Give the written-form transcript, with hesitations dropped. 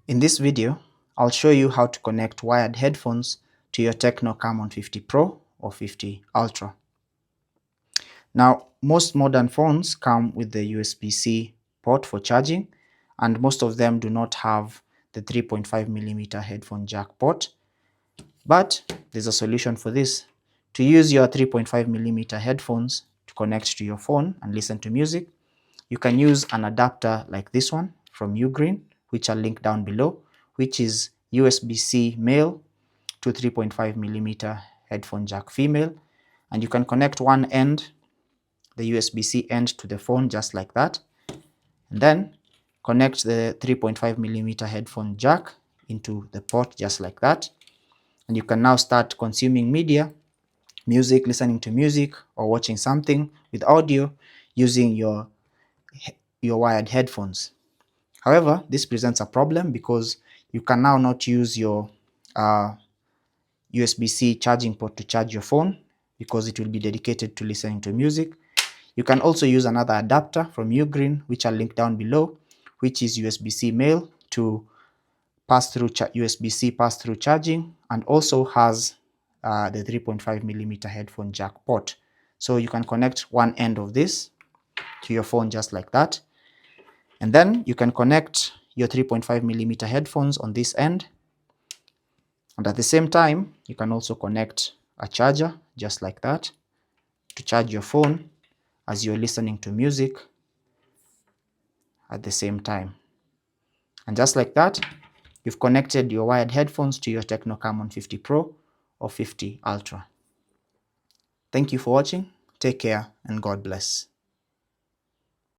In this video, I'll show you how to connect wired headphones to your Tecno Camon 50 Pro or 50 Ultra. Now, most modern phones come with the USB-C port for charging, and most of them do not have the 3.5mm headphone jack port. But there's a solution for this. To use your 3.5mm headphones to connect to your phone and listen to music, you can use an adapter like this one from UGREEN, which I'll link down below, which is USB-C male to 3.5mm headphone jack female. And you can connect one end, the USB-C end, to the phone just like that. And then connect the 3.5mm headphone jack into the port just like that. And you can now start consuming media, music, listening to music, or watching something with audio using your wired headphones. However, this presents a problem because you can now not use your USB-C charging port to charge your phone because it will be dedicated to listening to music. You can also use another adapter from UGREEN, which I'll link down below, which is USB-C male to pass-through USB-C pass-through charging, and also has the 3.5mm headphone jack port. So you can connect one end of this to your phone just like that. And then you can connect your 3.5mm headphones on this end. And at the same time, you can also connect a charger just like that to charge your phone as you're listening to music at the same time. And just like that, you've connected your wired headphones to your Tecno Camon 50 Pro or 50 Ultra. Thank you for watching. Take care and God bless.